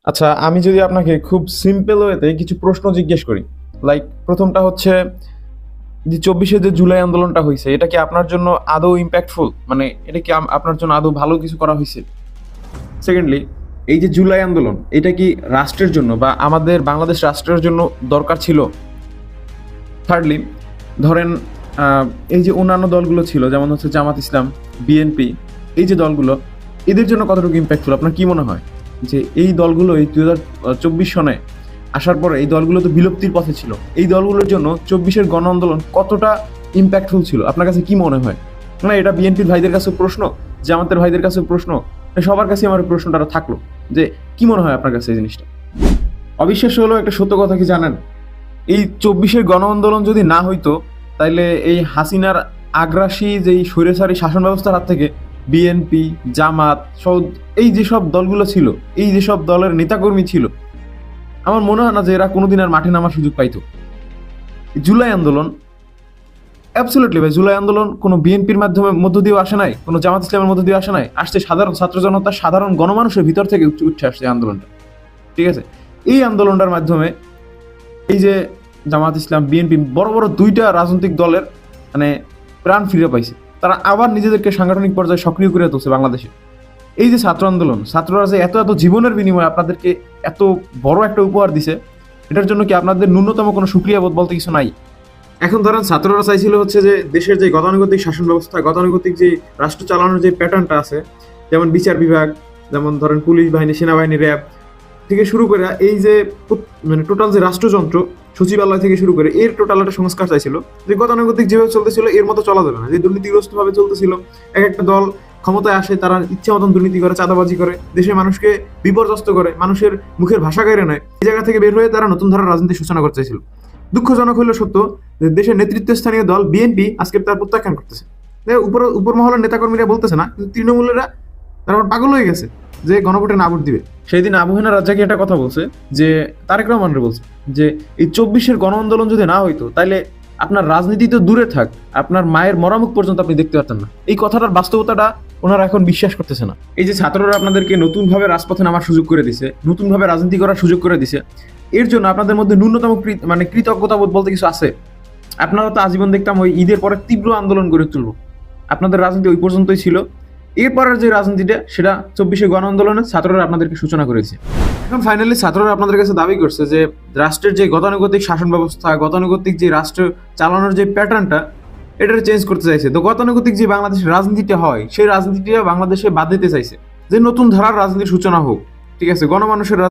আচ্ছা, আমি যদি আপনাকে খুব সিম্পল ওয়েতে কিছু প্রশ্ন জিজ্ঞেস করি, লাইক প্রথমটা হচ্ছে যে ২৪শে যে জুলাই আন্দোলনটা হইছে, এটা কি আপনার জন্য আদৌ ইম্প্যাক্টফুল? মানে এটা কি আপনার জন্য আদৌ ভালো কিছু করা হইছে? সেকেন্ডলি, এই যে জুলাই আন্দোলন, এটা কি রাষ্ট্রের জন্য বা আমাদের বাংলাদেশ রাষ্ট্রের জন্য দরকার ছিল? থার্ডলি, ধরেন এই যে অন্যান্য দলগুলো ছিল যেমন হচ্ছে জামাত ইসলাম, বিএনপি, এই যে দলগুলো, এদের জন্য কতটুকু ইম্প্যাক্টফুল আপনার কি মনে হয়? যে এই দলগুলো এই ২০২৪ সনে আসার পরে এই দলগুলো তো বিলুপ্তির পথে ছিল। এই দলগুলোর জন্য ২৪-এর গণ আন্দোলন কতটা ইম্প্যাক্টফুল ছিল? আপনার কাছে কি মনে হয়? না এটা বিএনপির ভাইদের কাছেও প্রশ্ন, জামাতের ভাইদের কাছেও প্রশ্ন, সবার কাছে আমার প্রশ্নটা থাকলো যে কি মনে হয় আপনার কাছে এই জিনিসটা? অবিশ্বাস্য হলো একটা সত্য কথা কি জানেন? এই ২৪-এর গণ আন্দোলন যদি না হইতো তাইলে এই হাসিনার আগ্রাসী যেই স্বৈরাচারী শাসন ব্যবস্থার হাত থেকে বিএনপি, জামাত, এই যেসব দলগুলো ছিল, এই যেসব দলের নেতাকর্মী ছিল, আমার মনে হয় না যে এরা কোনোদিন আর মাঠে নামার সুযোগ পাইতো। জুলাই আন্দোলন, অ্যাবসলিউটলি ভাই, জুলাই আন্দোলন কোনো বিএনপির মাধ্যমে মধ্য দিয়েও আসে নাই, কোনো জামাত ইসলামের মধ্য দিয়ে আসে নাই, আসছে সাধারণ ছাত্র জনতা, সাধারণ গণমানুষের ভিতর থেকে উঠে আসছে এই আন্দোলনটা। ঠিক আছে, এই আন্দোলনটার মাধ্যমে এই যে জামাত ইসলাম, বিএনপি, বড় বড় দুইটা রাজনৈতিক দলের মানে প্রাণ ফিরে পাইছে। তারা আবার নিজেদেরকে সাংগঠনিক পর্যায়ে সক্রিয় করে তুলছে বাংলাদেশে। এই যে ছাত্র আন্দোলন, ছাত্ররা যে এত এত জীবনের বিনিময়ে আপনাদেরকে এত বড় একটা উপহার দিছে, এটার জন্য কি আপনাদের ন্যূনতম কোনো সুক্রিয়া বোধ বলতে কিছু নাই? এখন ধরেন ছাত্ররা চাইছিল হচ্ছে যে দেশের যে গতানুগতিক শাসন ব্যবস্থা, গতানুগতিক যে রাষ্ট্র চালানোর যে প্যাটার্নটা আছে, যেমন বিচার বিভাগ, যেমন ধরেন পুলিশ বাহিনী, সেনাবাহিনী, র্যাব থেকে শুরু করে এই যে মানে টোটাল যে রাষ্ট্রযন্ত্র, সচিবালয় থেকে শুরু করে এর টোটাল একটা সংস্কার চাইছিল যে গতানুগতিক যেভাবে চলতেছিল এর মতো চলা যাবে না, যে দুর্নীতিগ্রস্ত ভাবে চলতেছিল। এক একটা দল ক্ষমতায় আসে, তারা ইচ্ছা মতন দুর্নীতি করে, চাঁদাবাজি করে, দেশের মানুষকে বিপর্যস্ত করে, মানুষের মুখের ভাষা কেড়ে নেয়। এই জায়গা থেকে বের হয়ে তারা নতুন ধারার রাজনীতি সূচনা করতে চাইছিল। দুঃখজনক হইল সত্য যে দেশের নেতৃত্বস্থানীয় দল বিএনপি আজকে তার প্রত্যাখ্যান করতেছে। উপর উপর মহলের নেতাকর্মীরা বলতেছে না, কিন্তু তৃণমূলেরা তারা পাগল হয়ে গেছে যে গণভোটে না ভোট দিবে। সেই দিন আবু হেনা রাজ্জাকি একটা কথা বলছে যে তারেক রহমান বলছে যে এই ২৪-এর গণ আন্দোলন যদি না হইতো তাইলে আপনার রাজনীতি তো দূরে থাক, আপনার মায়ের মরামুখ পর্যন্ত আপনি দেখতে পারতেন না। এই কথাটার বাস্তবতাটা ওনারা এখন বিশ্বাস করতেছে না। এই যে ছাত্ররা আপনাদেরকে নতুনভাবে রাজপথে নামার সুযোগ করে দিছে, নতুনভাবে রাজনীতি করার সুযোগ করে দিছে, এর জন্য আপনাদের মধ্যে ন্যূনতম মানে কৃতজ্ঞতাবোধ বলতে কিছু আছে? আপনারা তো আজীবন দেখতাম ওই ঈদের পরে তীব্র আন্দোলন গড়ে তুলবো, আপনাদের রাজনীতি ওই পর্যন্তই ছিল। এরপরের যে রাজনীতিটা সেটা ২৪-এ গণ আন্দোলনে ছাত্ররা আপনাদেরকে সূচনা করেছে। এখন ফাইনালি ছাত্ররা আপনাদের কাছে দাবি করছে যে রাষ্ট্রের যে গতানুগতিক শাসন ব্যবস্থা, গতানুগতিক যে রাষ্ট্র চালানোর যে প্যাটার্নটা, এটা চেঞ্জ করতে চাইছে। তো গতানুগতিক যে বাংলাদেশের রাজনীতিটা হয় সেই রাজনীতিটা বাংলাদেশে বাদ দিতে চাইছে, যে নতুন ধারার রাজনীতির সূচনা হোক। ঠিক আছে, গণমানুষের